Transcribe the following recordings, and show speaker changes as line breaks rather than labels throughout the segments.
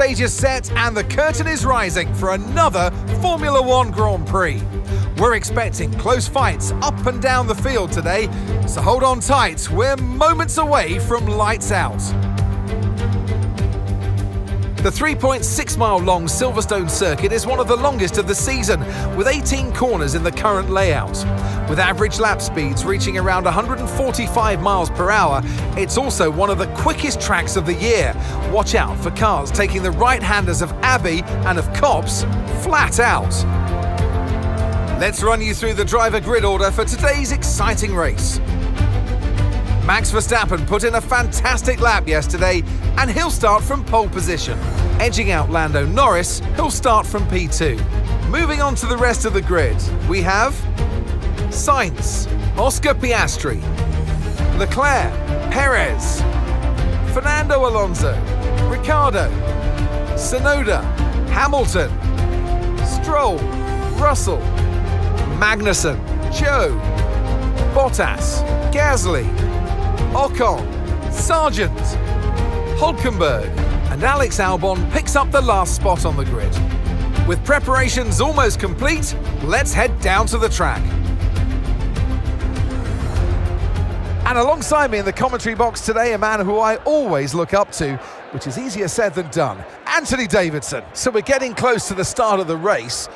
stage is set and the curtain is rising for another Formula One Grand Prix. We're expecting close fights up and down the field today, so hold on tight, we're moments away from lights out. The 3.6-mile long Silverstone circuit is one of the longest of the season, with 18 corners in the current layout. With average lap speeds reaching around 145 miles per hour, it's also one of the quickest tracks of the year. Watch out for cars taking the right-handers of Abbey and of Copse flat out. Let's run you through the driver grid order for today's exciting race. Max Verstappen put in a fantastic lap yesterday, and he'll start from pole position. Edging out Lando Norris, he'll start from P2. Moving on to the rest of the grid, we have Sainz, Oscar Piastri, Leclerc, Perez, Fernando Alonso, Ricciardo, Tsunoda, Hamilton, Stroll, Russell, Magnussen, Zhou, Bottas, Gasly, Ocon, Sargent, Hülkenberg, and Alex Albon picks up the last spot on the grid. With preparations almost complete, let's head down to the track. And alongside me in the commentary box today, a man who I always look up to, which is easier said than done, Anthony Davidson. So we're getting close to the start of the race.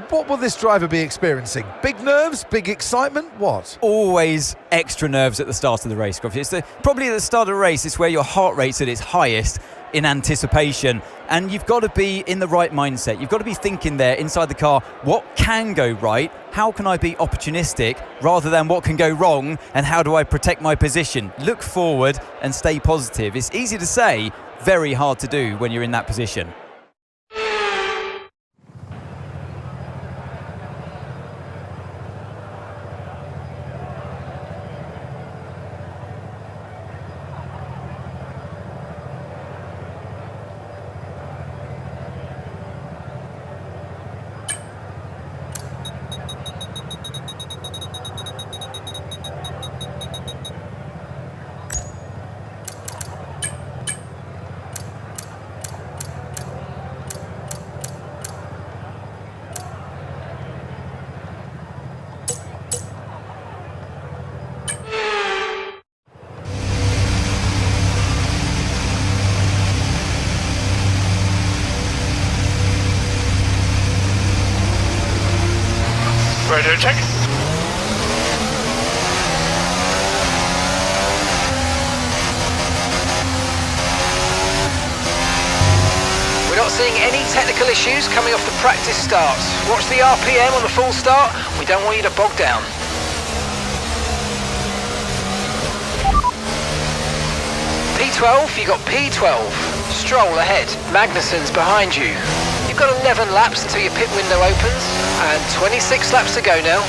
What will this driver be experiencing? Big nerves? Big excitement? What?
Always extra nerves at the start of the race, Gruffy. Probably at the start of the race, it's where your heart rate's at its highest in anticipation. And you've got to be in the right mindset. You've got to be thinking there inside the car, what can go right? How can I be opportunistic rather than what can go wrong? And how do I protect my position? Look forward and stay positive. It's easy to say, very hard to do when you're in that position.
Radio check.
We're not seeing any technical issues coming off the practice starts. Watch the RPM on the full start. We don't want you to bog down. P12, you got P12. Stroll ahead. Magnussen's behind you. You've got 11 laps until your pit window opens, and 26 laps to go now.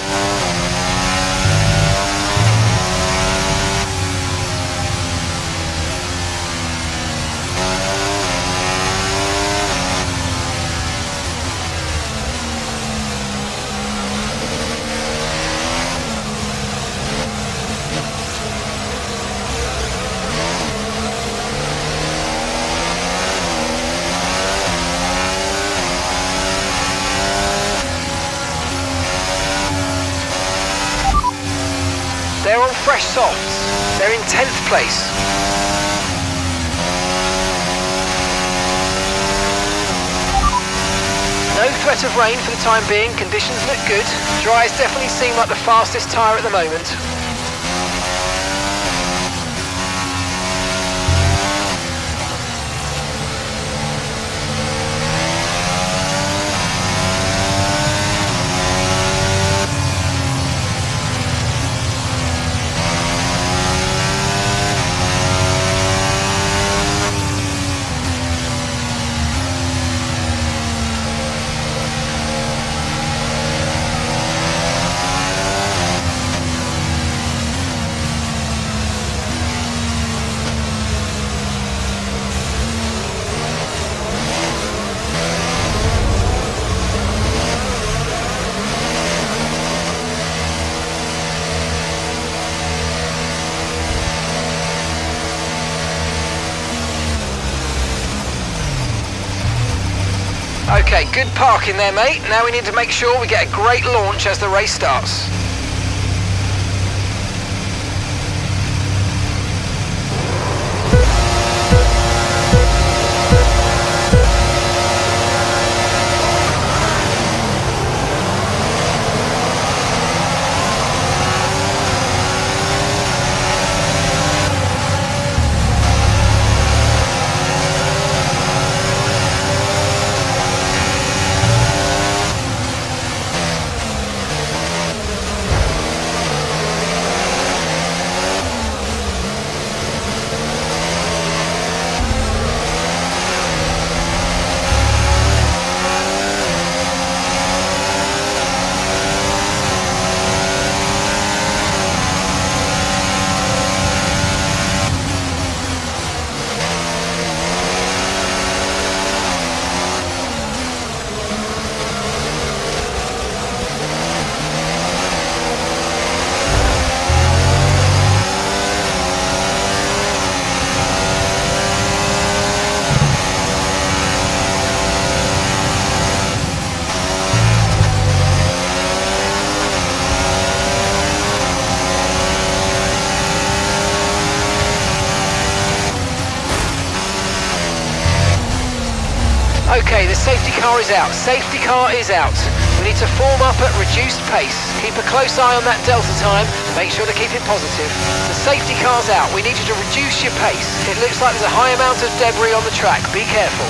They're on fresh softs. They're in 10th place. No threat of rain for the time being. Conditions look good. Dryers definitely seem like the fastest tyre at the moment. Okay, good parking there, mate. Now we need to make sure we get a great launch as the race starts. Okay, the safety car is out. Safety car is out. We need to form up at reduced pace. Keep a close eye on that delta time. Make sure to keep it positive. The safety car's out. We need you to reduce your pace. It looks like there's a high amount of debris on the track. Be careful.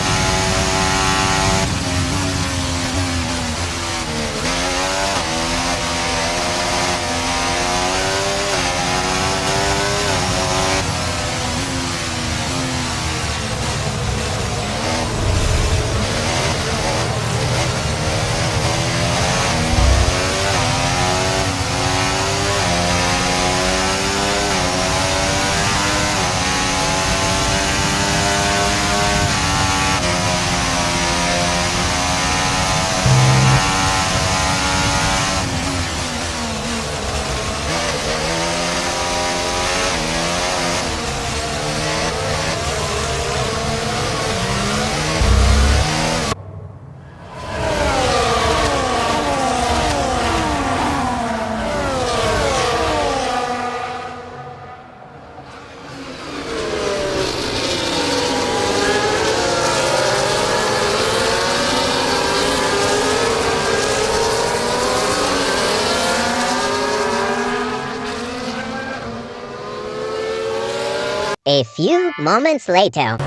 A few moments later.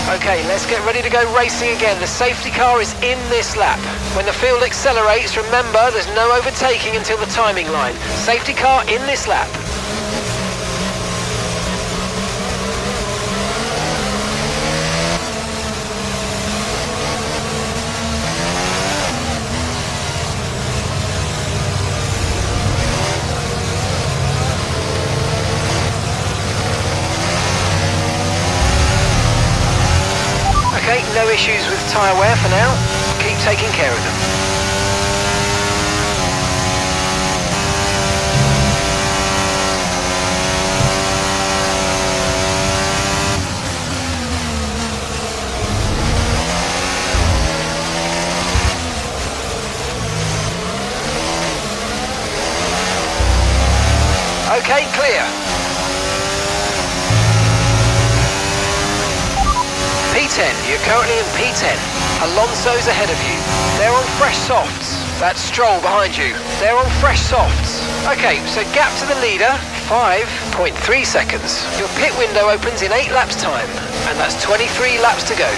Okay, let's get ready to go racing again. The safety car is in this lap. When the field accelerates, remember there's no overtaking until the timing line. Safety car in this lap. Okay, no issues with tyre wear for now. Keep taking care of them. Okay, clear. P10, you're currently in P10. Alonso's ahead of you. They're on fresh softs. That's Stroll behind you. They're on fresh softs. Okay, so gap to the leader, 5.3 seconds. Your pit window opens in 8 laps time, and that's 23 laps to go.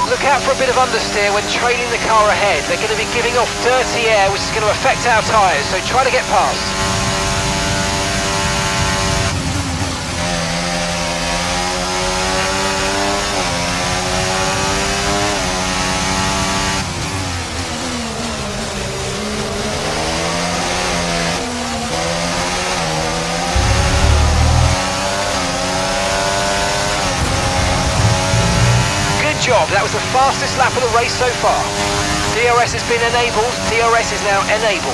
Look out for a bit of understeer when trailing the car ahead. They're going to be giving off dirty air, which is going to affect our tyres, so try to get past. job. That was the fastest lap of the race so far. DRS has been enabled. DRS is now enabled.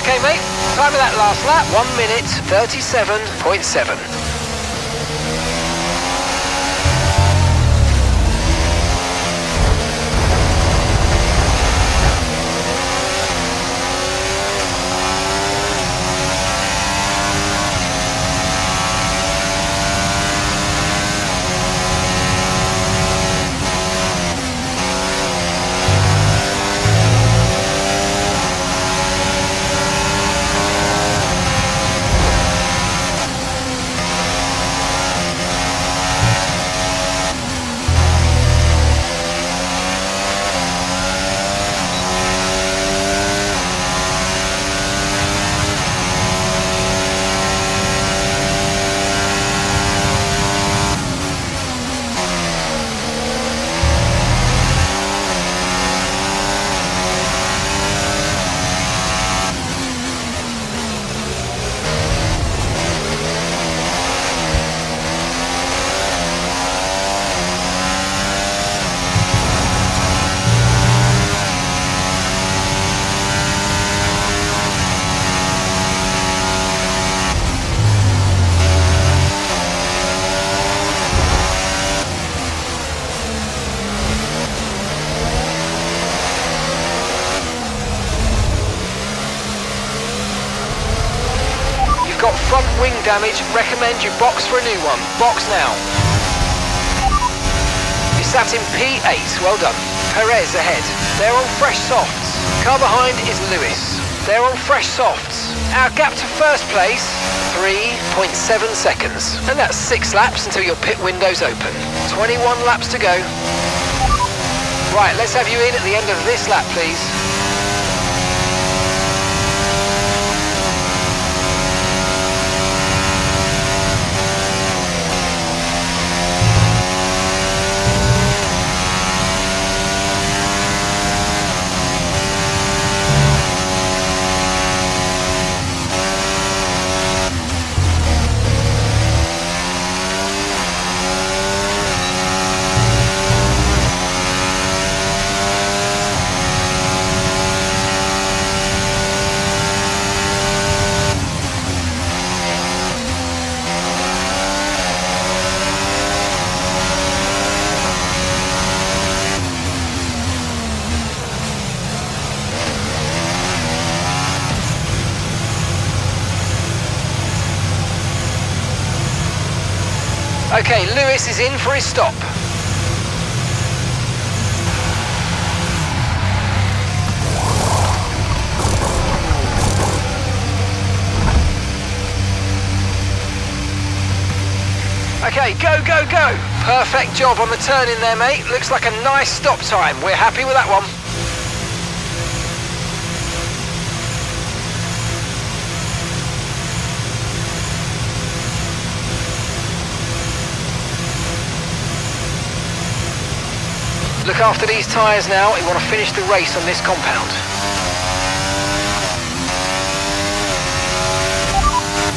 Okay, mate, time of that last lap, 1 minute 37.7. Got front wing damage, recommend you box for a new one. Box now. You sat in P8, well done. Perez ahead. They're on fresh softs. Car behind is Lewis. They're on fresh softs. Our gap to first place, 3.7 seconds. And that's 6 laps until your pit window's open. 21 laps to go. Right, let's have you in at the end of this lap, please. Okay, Lewis is in for his stop. Okay, go, go, go. Perfect job on the turn in there, mate. Looks like a nice stop time. We're happy with that one. Look after these tyres now. We want to finish the race on this compound.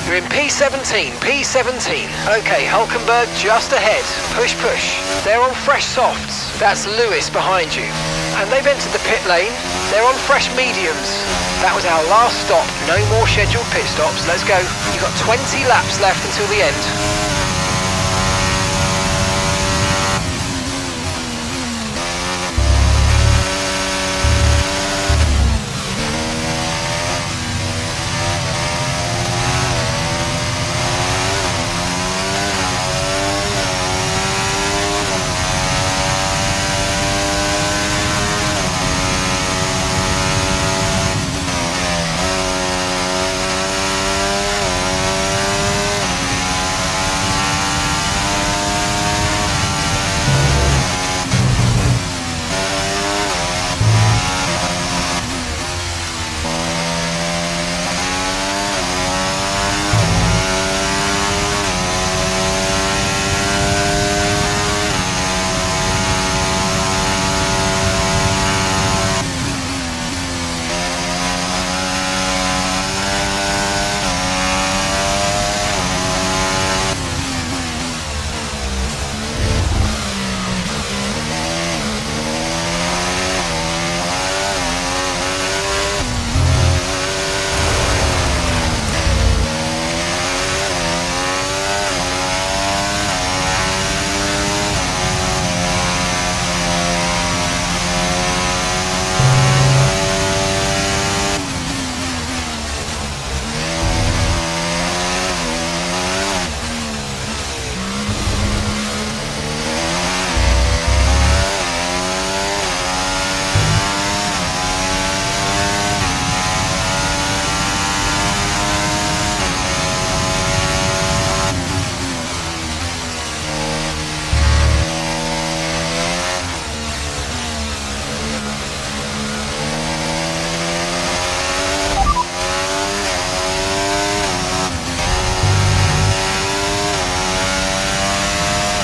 You're in P17, P17. Okay, Hulkenberg just ahead. Push, push. They're on fresh softs. That's Lewis behind you. And they've entered the pit lane. They're on fresh mediums. That was our last stop. No more scheduled pit stops. Let's go. You've got 20 laps left until the end.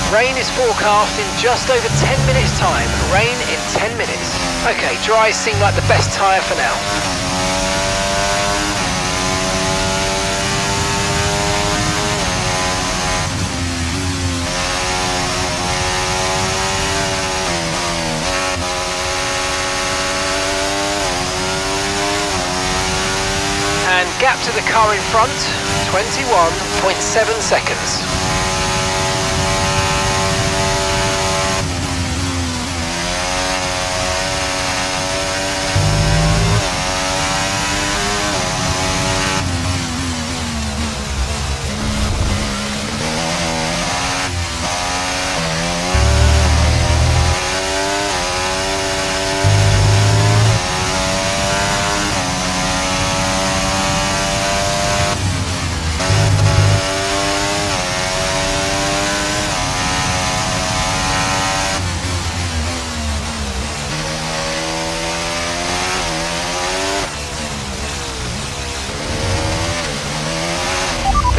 Rain is forecast in just over 10 minutes time. Rain in 10 minutes. Okay, dry seem like the best tyre for now. And gap to the car in front, 21.7 seconds.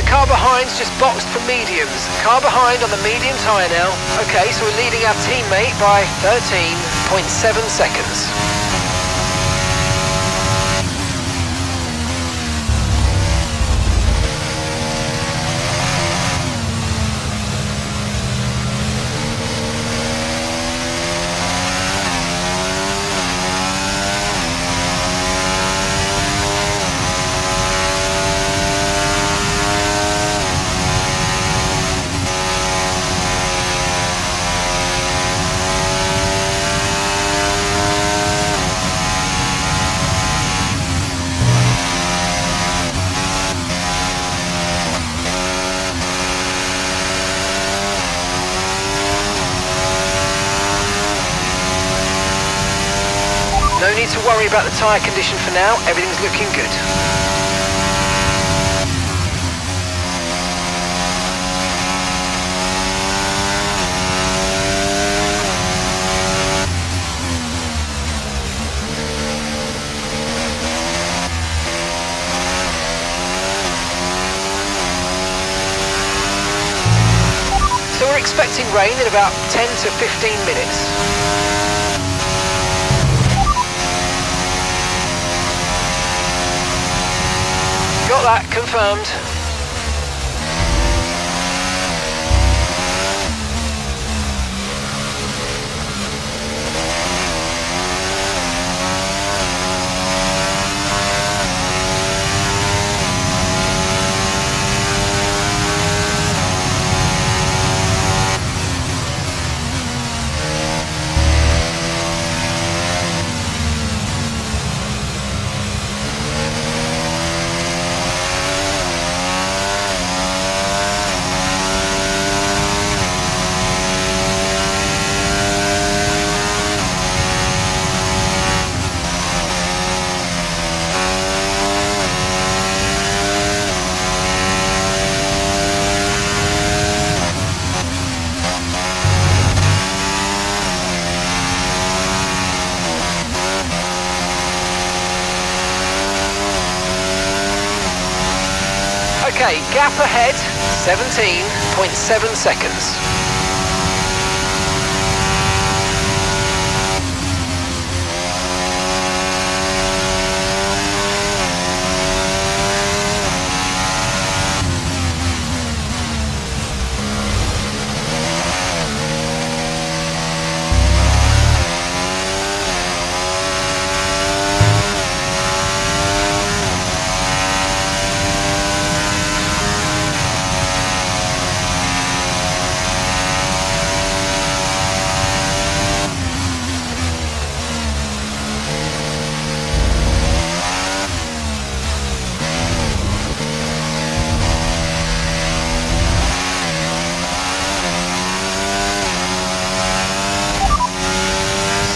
Car behind's just boxed for mediums. Car behind on the medium tyre now. Okay, so we're leading our teammate by 13.7 seconds. No need to worry about the tyre condition for now, everything's looking good. So we're expecting rain in about 10 to 15 minutes. Got that, confirmed. Okay, gap ahead, 17.7 seconds.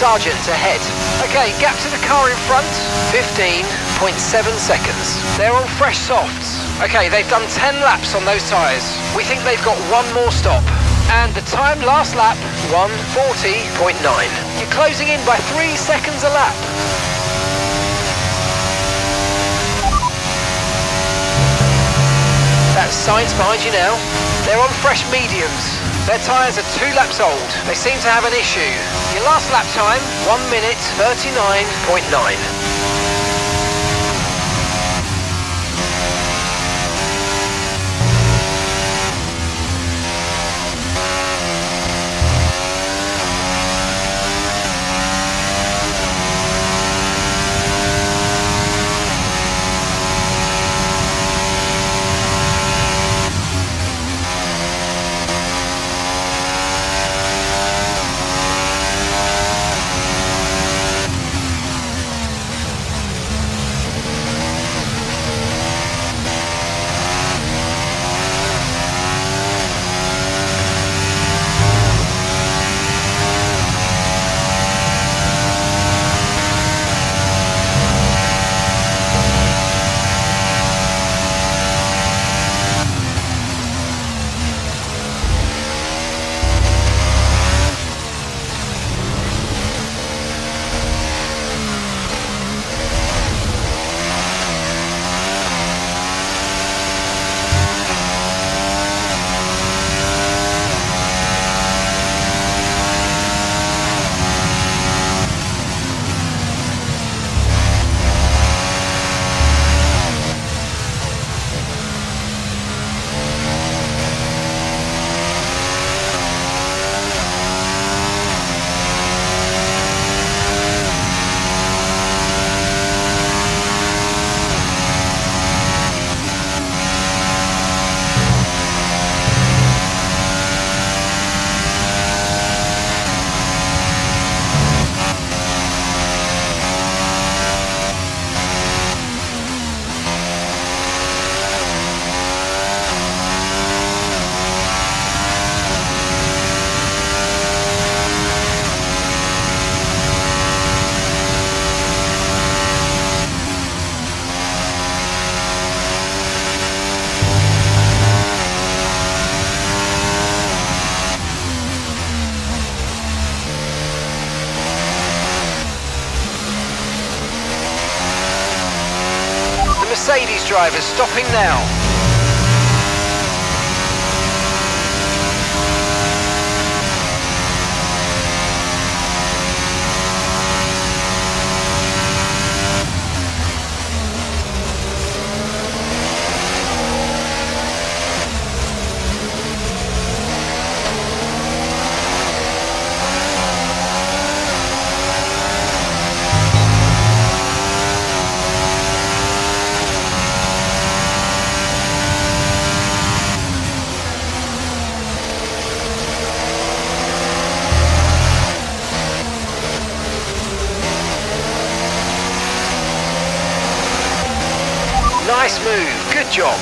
Sergeant ahead. Okay, gap to the car in front, 15.7 seconds. They're on fresh softs. Okay, they've done 10 laps on those tyres. We think they've got one more stop. And the time last lap, 1:40.9. You're closing in by 3 seconds a lap. That's science behind you now. They're on fresh mediums. Their tyres are 2 laps old. They seem to have an issue. Your last lap time, 1 minute 39.9. Mercedes drivers stopping now. Nice move, good job.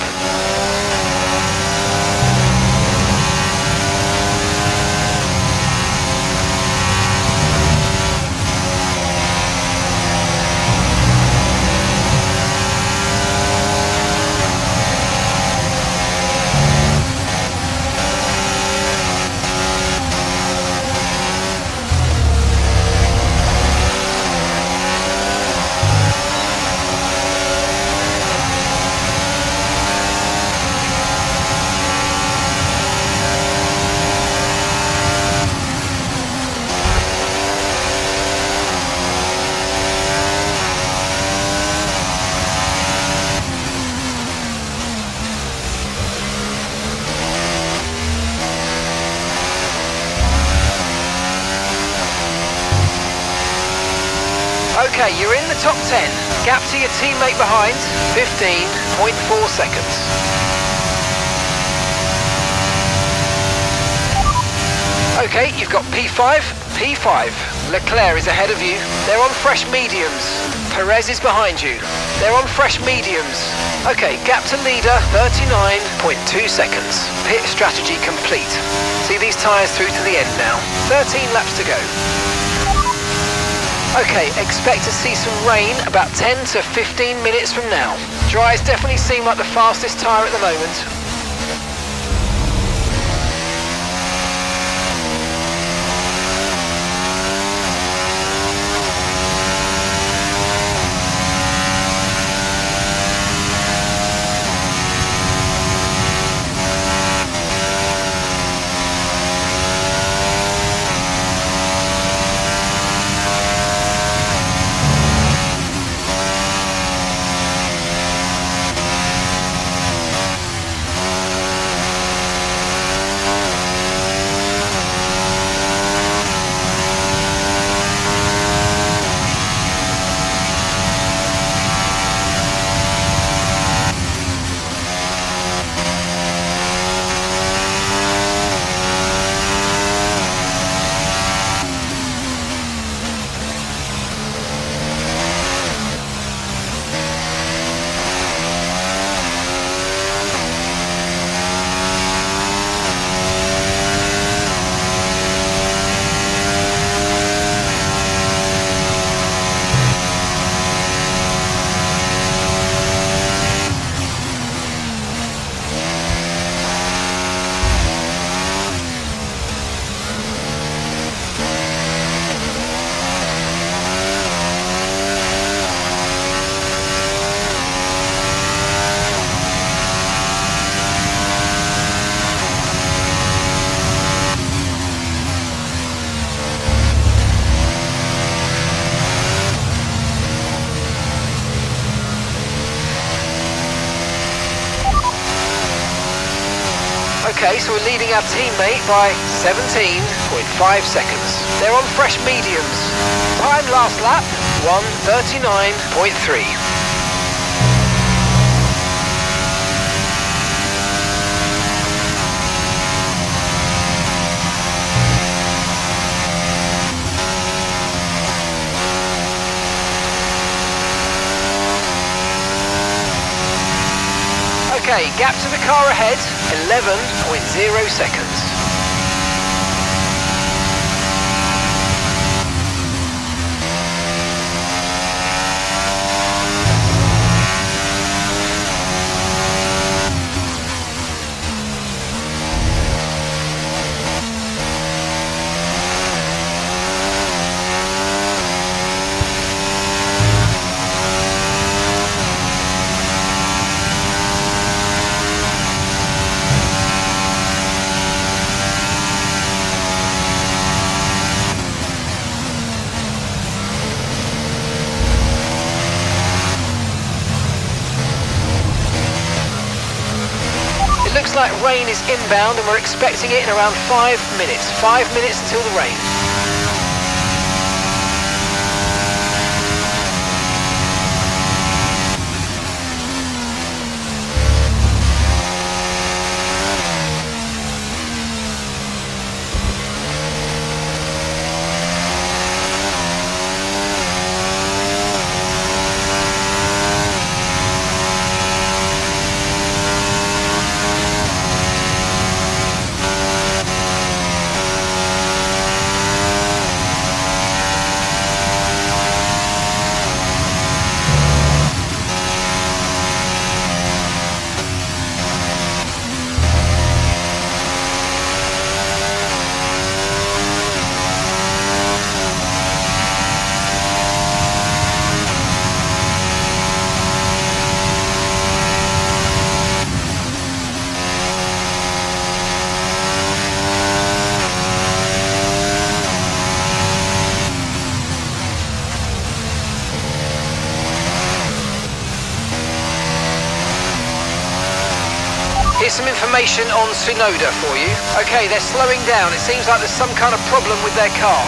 Okay, you're in the top 10. Gap to your teammate behind, 15.4 seconds. Okay, you've got P5, P5. Leclerc is ahead of you. They're on fresh mediums. Perez is behind you. They're on fresh mediums. Okay, gap to leader, 39.2 seconds. Pit strategy complete. See these tyres through to the end now. 13 laps to go. Okay, expect to see some rain about 10 to 15 minutes from now. Dries definitely seem like the fastest tyre at the moment. Okay, so we're leading our teammate by 17.5 seconds. They're on fresh mediums. Time last lap, 1:39.3. Okay, gap to the car ahead, 11.0 seconds. Looks like rain is inbound and we're expecting it in around 5 minutes. 5 minutes until the rain. Here's some information on Tsunoda for you. Okay, they're slowing down. It seems like there's some kind of problem with their car.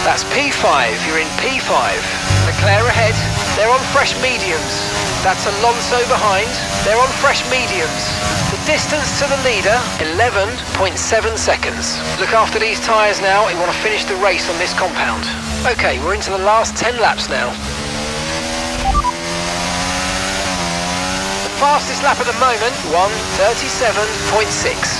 That's P5, you're in P5. Leclerc ahead, they're on fresh mediums. That's Alonso behind, they're on fresh mediums. The distance to the leader, 11.7 seconds. Look after these tyres now, we want to finish the race on this compound. Okay, we're into the last 10 laps now. The fastest lap at the moment, 1:37.6.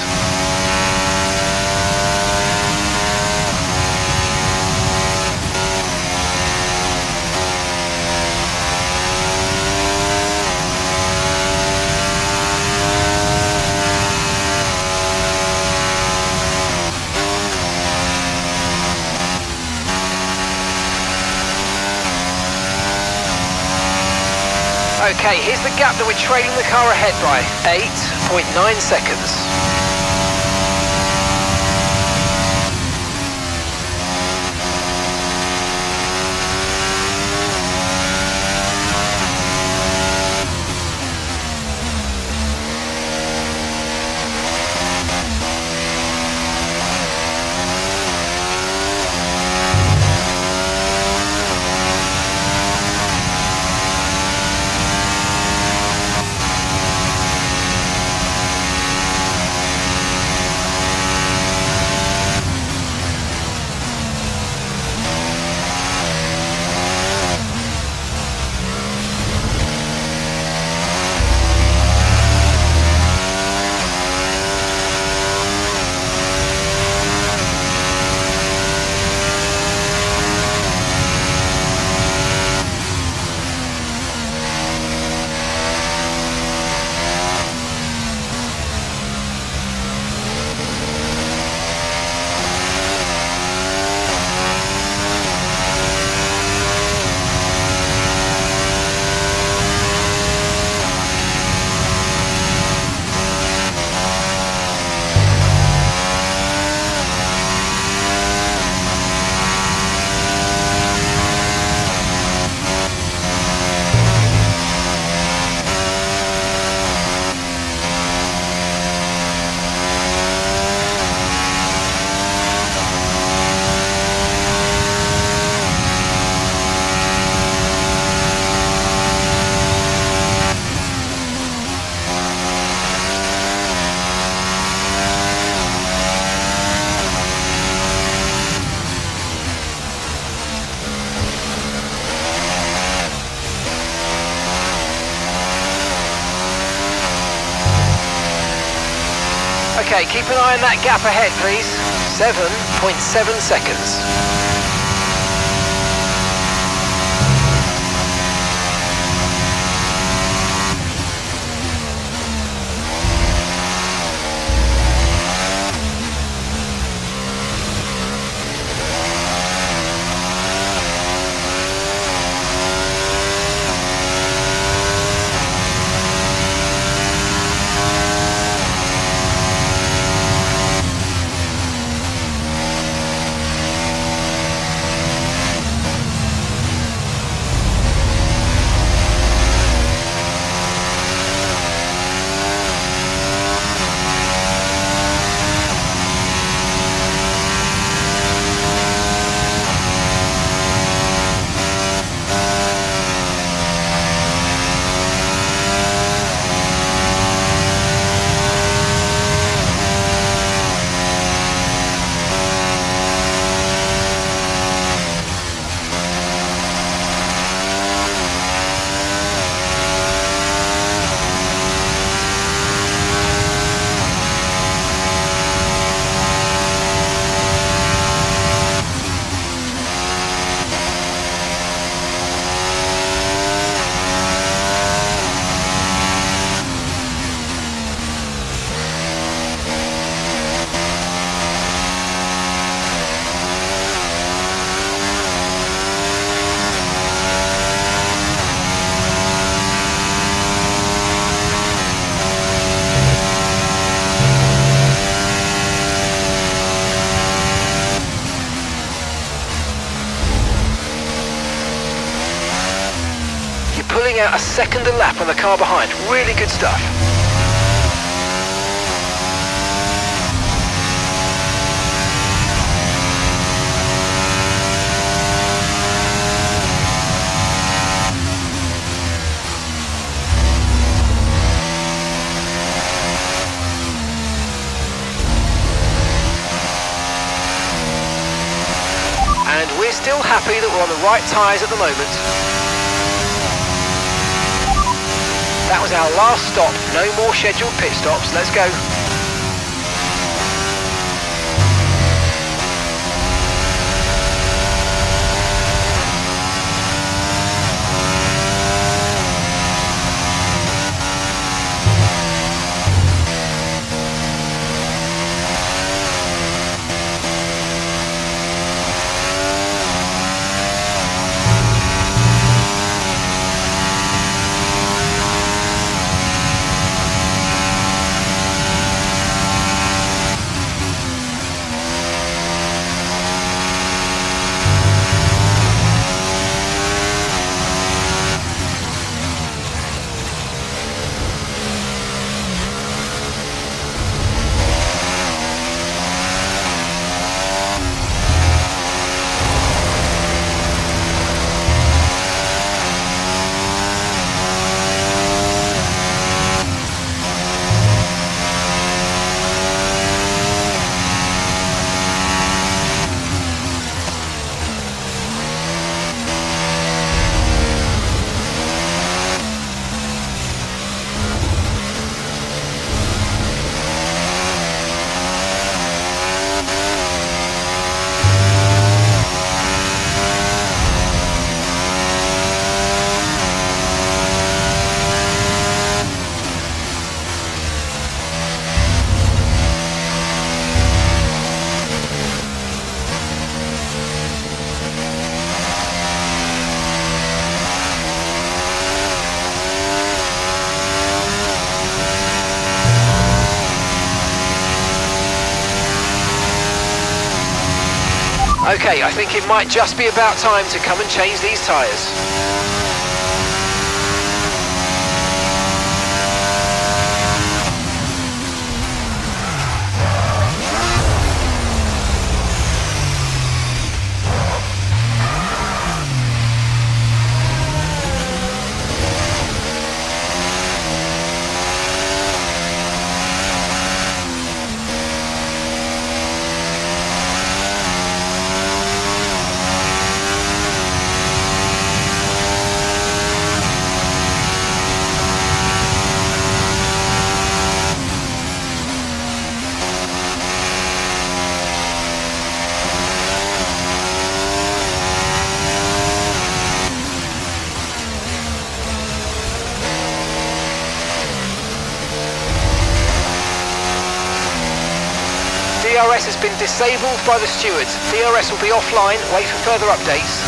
Okay, here's the gap that we're trailing the car ahead by, 8.9 seconds. Okay, keep an eye on that gap ahead, please. 7.7 seconds. Pulling out a second a lap on the car behind. Really good stuff. And we're still happy that we're on the right tyres at the moment. That was our last stop, no more scheduled pit stops, let's go. Okay, I think it might just be about time to come and change these tyres. DRS has been disabled by the stewards. DRS will be offline. Wait for further updates.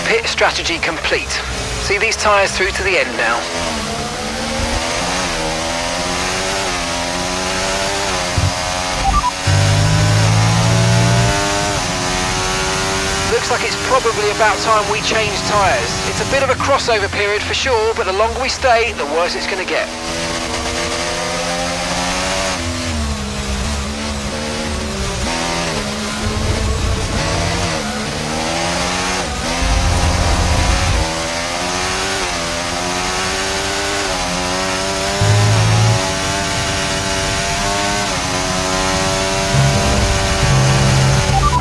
Pit strategy complete. See these tyres through to the end now. Looks like it's probably about time we change tyres. It's a bit of a crossover period for sure, but the longer we stay, the worse it's going to get.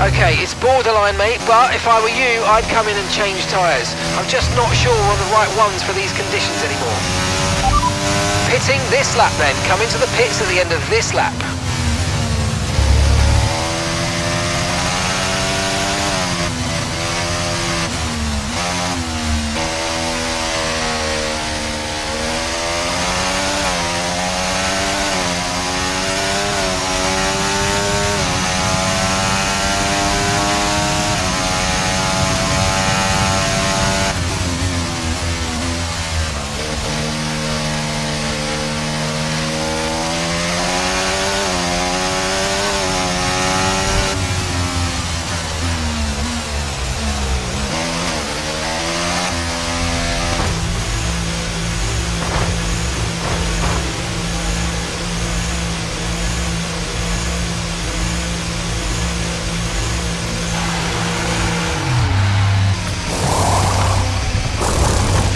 Okay, it's borderline, mate, but if I were you, I'd come in and change tyres. I'm just not sure we're on the right ones for these conditions anymore. Pitting this lap then. Come into the pits at the end of this lap.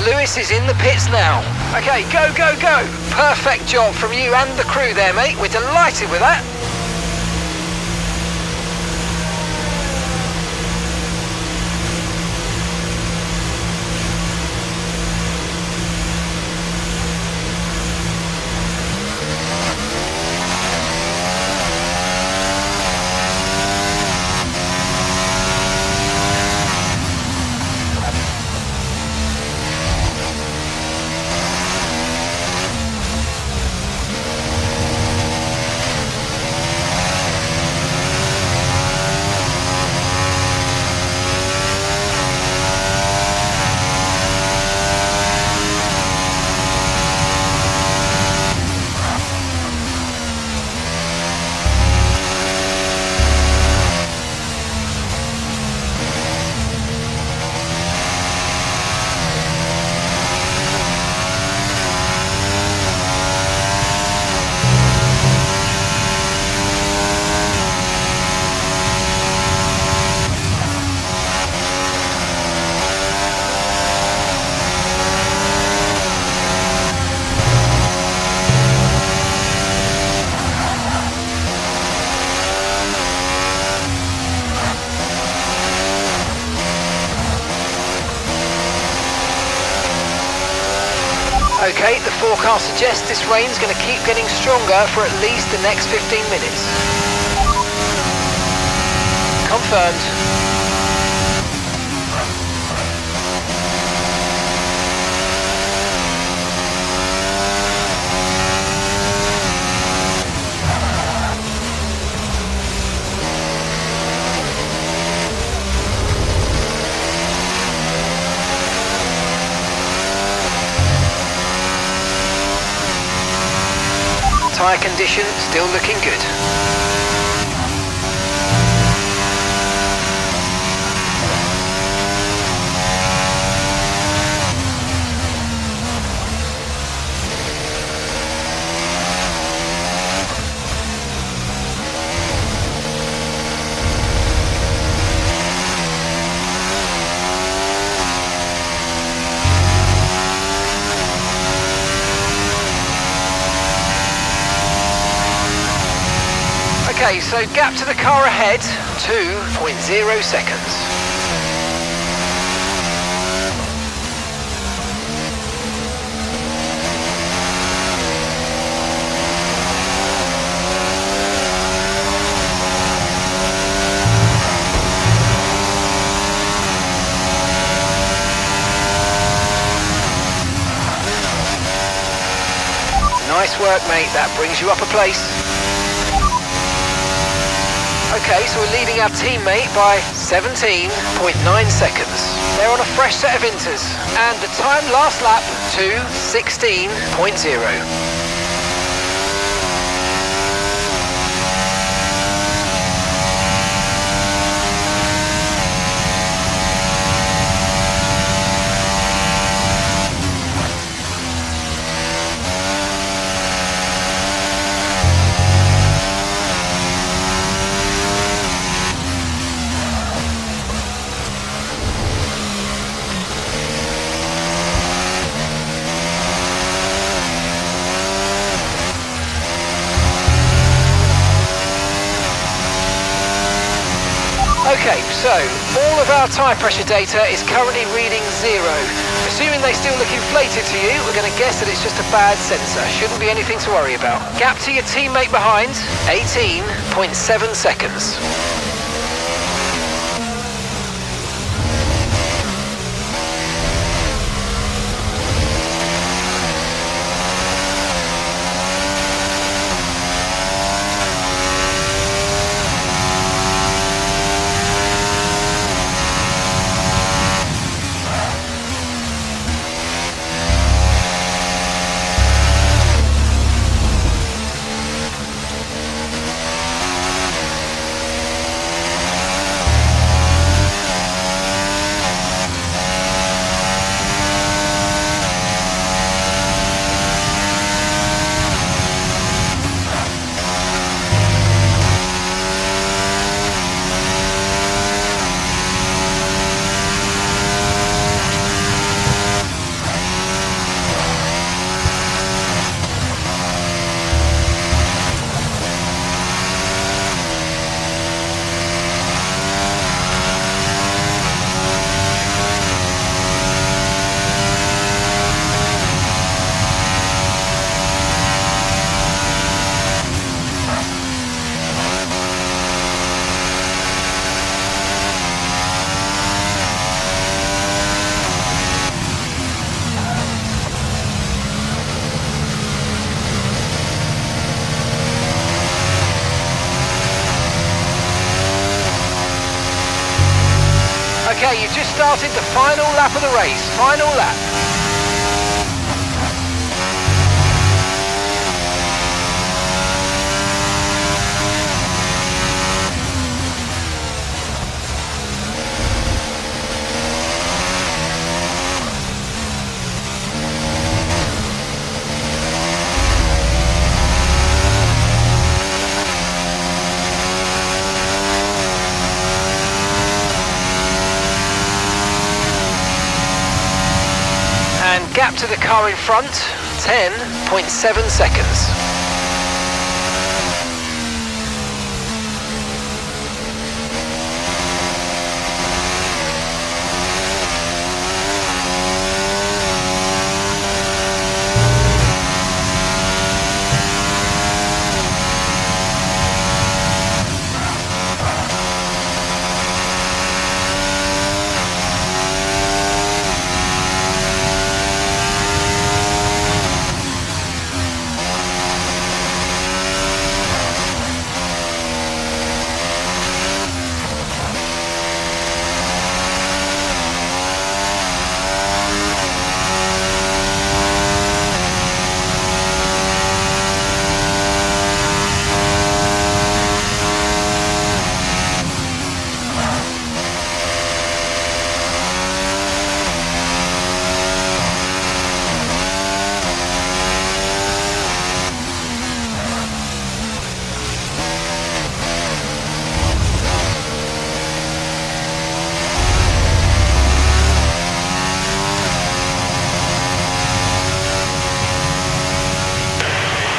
Lewis is in the pits now. Okay, go, go, go. Perfect job from you and the crew there, mate. We're delighted with that. Okay, the forecast suggests this rain's going to keep getting stronger for at least the next 15 minutes. Confirmed. Tyre condition still looking good. Okay, so gap to the car ahead, 2.0 seconds. Nice work, mate. That brings you up a place. Okay, so we're leading our teammate by 17.9 seconds. They're on a fresh set of inters, and the time last lap, 2:16.0. Okay, so all of our tyre pressure data is currently reading 0. Assuming they still look inflated to you, we're going to guess that it's just a bad sensor. Shouldn't be anything to worry about. Gap to your teammate behind, 18.7 seconds. Okay, you've just started the final lap of the race. Final lap. And gap to the car in front, 10.7 seconds.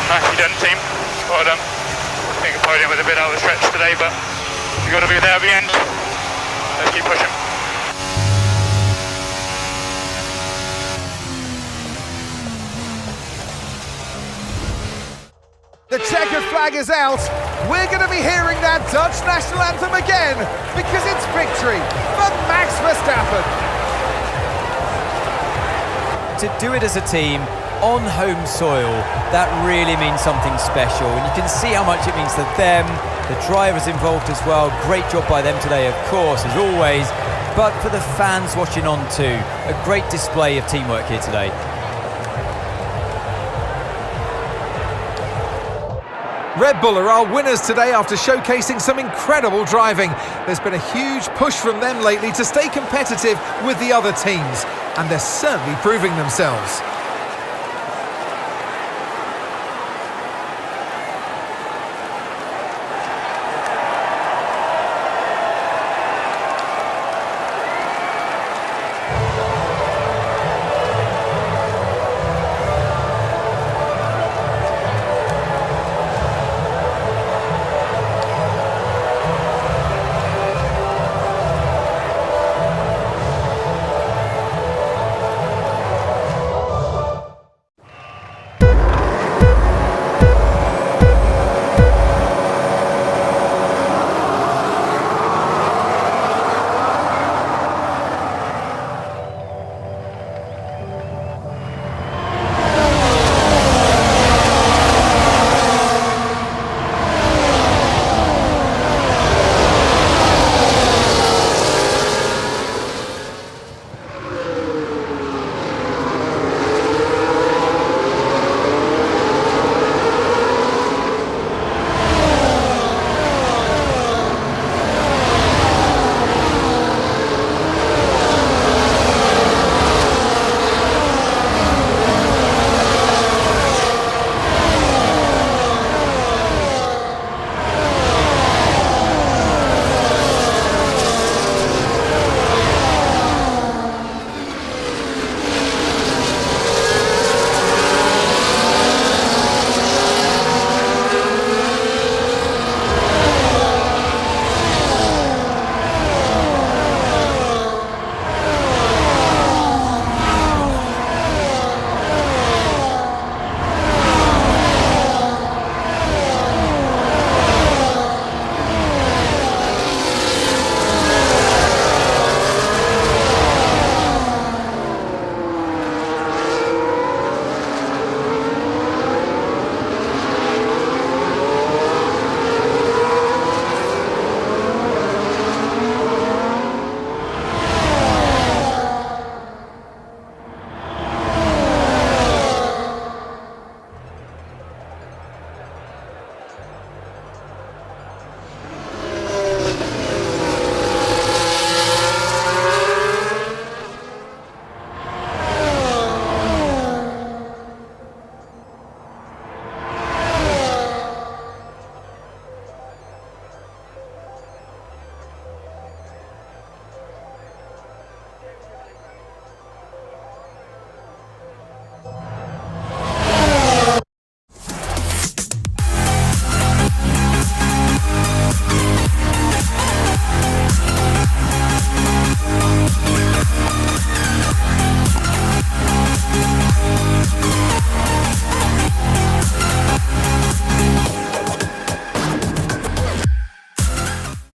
Nicely done, team. Well done. I think the podium was a bit out of the stretch today, but you've got to be there at the end. Let's keep pushing.
The checkered flag is out. We're going to be hearing that Dutch national anthem again because it's victory for Max Verstappen.
To do it as a team, on home soil, that really means something special. And you can see how much it means to them, the drivers involved as well. Great job by them today, of course, as always. But for the fans watching on too, a great display of teamwork here today.
Red Bull are our winners today after showcasing some incredible driving. There's been a huge push from them lately to stay competitive with the other teams, and they're certainly proving themselves.